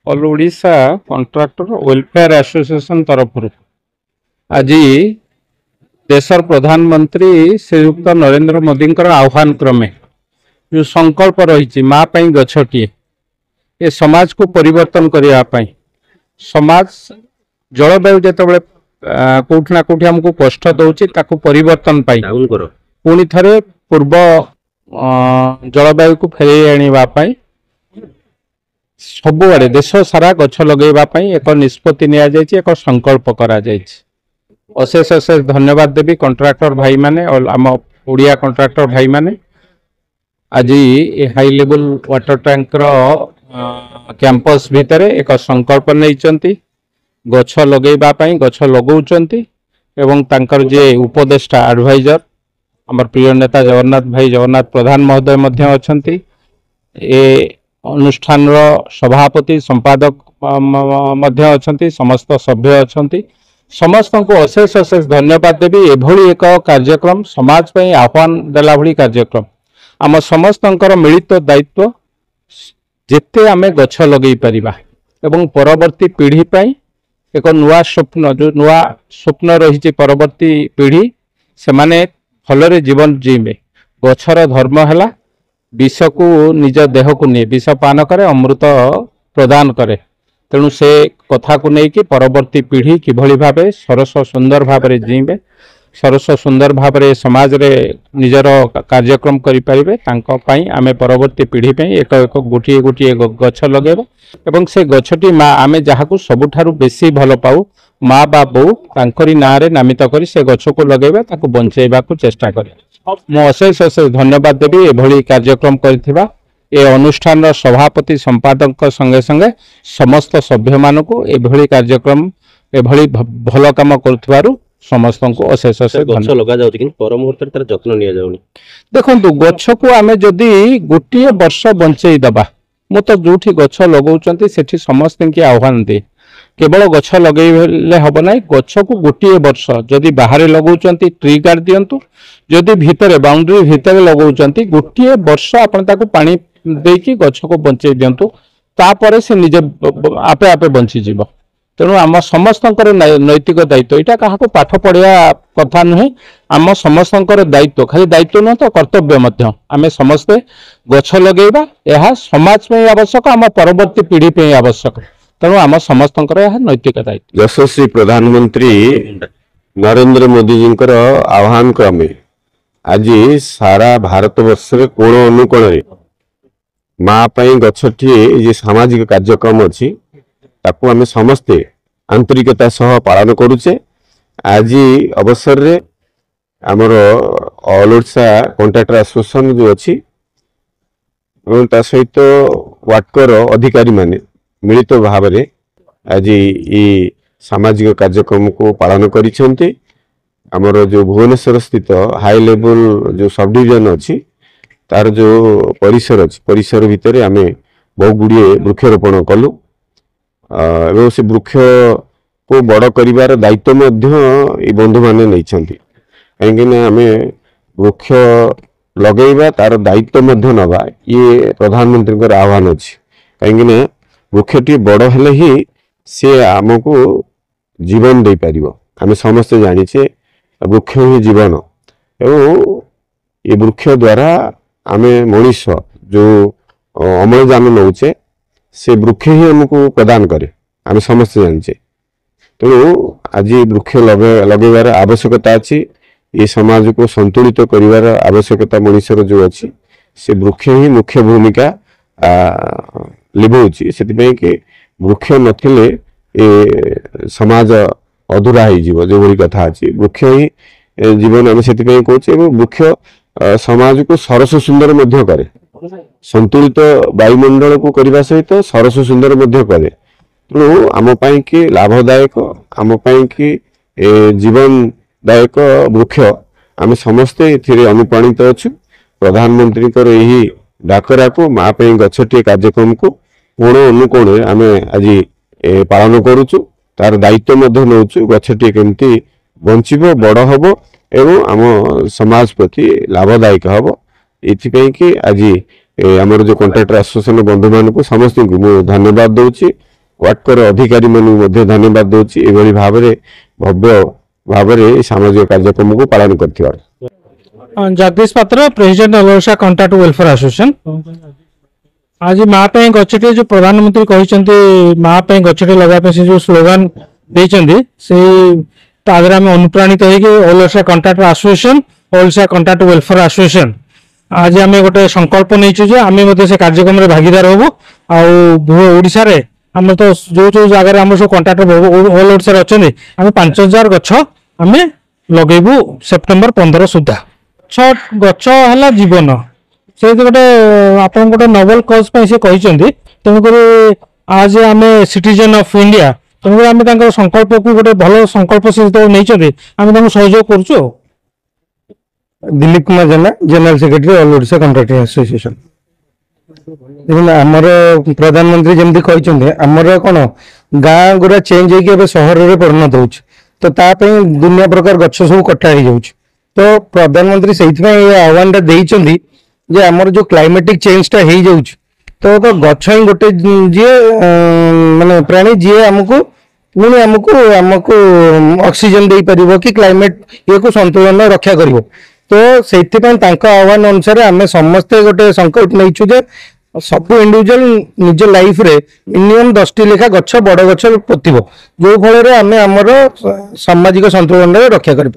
All Odisha contractor welfare association तरफ आज देशर प्रधानमंत्री श्रीयुक्त नरेंद्र मोदी आह्वान क्रमे जो संकल्प रही माँ पई गछटीए ये समाज को परिवर्तन करने समाज जलवायु जिते कौटना कौटी आमको कष्ट दौर ताकू परिवर्तन पुणी थे पूर्व जलवायु को फेर आने सबुआड़े देश सारा गछ लगेवाई एक निष्पत्ति एक संकल्प करा अशेष अशेष धन्यवाद देवी कंट्राक्टर भाई माने और आम ओडिया कंट्राक्टर भाई माने आज ये high level water tank campus भितर एक संकल्प नहीं गछ लगेवाई गछ लगौंती एवं तांकर जे उपदेष्टा एडवाइजर आमर प्रिय नेता जगन्नाथ भाई जगन्नाथ प्रधान महोदय मध्य अछंती ए अनुष्ठान सभापति संपादक मध्य अछंती समस्त सभ्य अछंती समस्त को अशेष अशेष धन्यवाद देवी एभली एक कार्यक्रम समाज पे आह्वान देला भली कार्यक्रम आम समस्त मिलित दायित्व जेते आमे गछ लगई परिबा एवं परवर्ती पीढ़ी पाई एक नुआ स्वप्न जो नुआ स्वप्न रही परवर्ती पीढ़ी से माने फलरे जीवन जीवे गछर धर्म है विष को निज देह को नहीं विष पान करे अमृत प्रदान करे तेणु से कथा को लेकिन परवर्ती पीढ़ी किभली भावे सरस सुंदर भाव जीवे सरस सुंदर भाव समाज रे निजर कार्यक्रम करें आमे परवर्ती पीढ़ी पे एक एक गोटे गोटे गछ लगेबा एवं से गछटी माँ आमे जहाँ सबुठारु बेसी भल पाऊ माँ बा बो तांकरी ना रे नामित करी से गछ को लगेबा ताकू बंचेबा को चेष्टा करे मु अशेष अशेष धन्यवाद देवी एभली कार्यक्रम करथिबा ए अनुष्ठान सभापति संपादक संगे संगे समस्त सभ्य मानक एभली कार्यक्रम एभली भल काम करुथिबारु समस्त को अशेष अशेष गछ लगा जाउछि कि पर मुहूर्त तार जत्न निया जाउनी देखंतु गछ को आमे जदी गोटे वर्ष बंचई दबा मु तो जोठी गछ लगौचंती सेठी समस्त के आह्वान दे केवल गछ लगेले हब ना गछ को गोटे वर्ष जदि बाहर लगौचंती ट्री गार्ड दियंतु जदि भितर बाउंड्री भितर लगौचंती गोटे वर्ष आपण ताको पानी देकी गछ को बंचई दियंतु तापर से निजे आपे आपे बंची जीव तेणु आम समस्त नैतिक दायित्व यहाँ क्या पाठ पढ़िया कथा नुहे आम समस्त दायित्व खाली दायित्व नुह तो कर्तव्य आम समस्ते गछ लगेबा यह समाज में आवश्यक आम परवर्ती पीढ़ी पे आवश्यक तेणु आम समस्त नैतिक दायित्व यशस्वी प्रधानमंत्री नरेंद्र मोदी जी आह्वान क्रमे आज सारा भारत वर्ष कोण अनुकोण माँ गछटी सामाजिक कार्यक्रम अच्छी ताकू आम समस्ते आंतरिकता सह पालन करुचे आज अवसर रे आमर ऑल ओडिशा कॉन्ट्रैक्टर एसोसिएशन जो अच्छी सहित वाटकर अधिकारी माने मिलित भाव में आज ये सामाजिक कार्यक्रम को पालन करिसेंते आमर जो भुवनेश्वर स्थित हाई लेवल जो सब डिविजन अच्छी तार जो परिसर अच्छी परिसर भितर आमे बहु गुड़िए वृक्षरोपण कलु एवं से वृक्ष को बड़ कर दायित्व बंधु मैंने नहीं कहीं आम वृक्ष लगेगा तार दायित्व नवा ये प्रधानमंत्री आह्वान अच्छी कहीं वृक्षटी बड़ हेले ही सी आमको जीवन दे पार आम समस्ते जानीचे वृक्ष ही जीवन एवं ये वृक्ष द्वारा आम मनीष जो अम्लजान नौचे से वृक्ष ही हमको प्रदान करे आम समस्त जाने तेणु आज वृक्ष लगेबार आवश्यकता अच्छी ये समाज को संतुलित करिवार आवश्यकता मनुष्यर जो अच्छी से वृक्ष ही मुख्य भूमिका लिभाऊँगी से कि वृक्ष नथिले ए समाज अधूरा हो जो भाई कथा अच्छी वृक्ष ही जीवन आम से कहे वृक्ष समाज को सरस सुंदर करे संतुलित वायुमंडल को करने सहित सरस सुंदर करे तेणु आम कि लाभदायक आम कि जीवनदायक वृक्ष आम समस्ते अनुप्राणित अच्छु प्रधानमंत्री यही डाकरा को माँ गछटी कार्यक्रम को कोण अनुकोण आम आज पालन करुचु तार दायित्व नौचु गछटी केमती बंचब बड़ हम एवं आम समाज प्रति लाभदायक हम ये आज आमर जो कॉन्ट्रैक्टर एसोसिएशन बंधु मान समस्त को धन्यवाद दूची। वाटकर अधिकारी मानू धन्यवाद दूची एभली भावरे भव्य भावरे सामाजिक कार्यक्रम को पालन करथिबार। जगदीश पात्र president all Odisha contract welfare association. आज माँ पे गछटे जो प्रधानमंत्री कहते माँ पे गछटे लगा से जो स्लोगान देइछन्ती से तादरे आम अनुप्राणित होइके all Odisha contract association all Odisha contract welfare association आज आम गोटे संकल्प नहीं जे आम से कार्यक्रम में भागीदार हबू आड़शा आम तो जो जो जगह आम सब कॉन्ट्रैक्टर ऑल ओडिशा अच्छा आम 5000 गछ आम लगेबू सेप्टेम्बर 15 सुधा। गछ है जीवन से गोटे आप गोटे नोबेल कज से कहते तेणुक आज आम सिटीजन ऑफ इंडिया तेणुक आम संकल्प को गोटे भल संकल्प से नहीं आम सहयोग करुँ। Dilip Kumar Jena general secretary all Odisha contractor association. आमर प्रधानमंत्री जमी कहते आमर कौन गाँ गुरा चेंज हो सहर में परिणत हो तो दुनिया प्रकार गछ सब कटा हो तो प्रधानमंत्री से आह्वान देते जे आमर जो क्लाइमेटिक चेंज टा हो जाऊँ तो गछ ही गोटे जी माने प्राणी जी आमको पुणी आमको आमको ऑक्सीजन दे पारिबो कि क्लाइमेट ये को संतुलन रक्षा करिवो तो से आह्वान अनुसार आम समस्ते गोटे संकल्प नहीं जे सब इंडिविजुअल निज लाइफ रे मिनिमम 10टी लेखा गछ बड़ गछ पोतिबो जो फल आम आमर सामाजिक संतुलन रक्षा करि।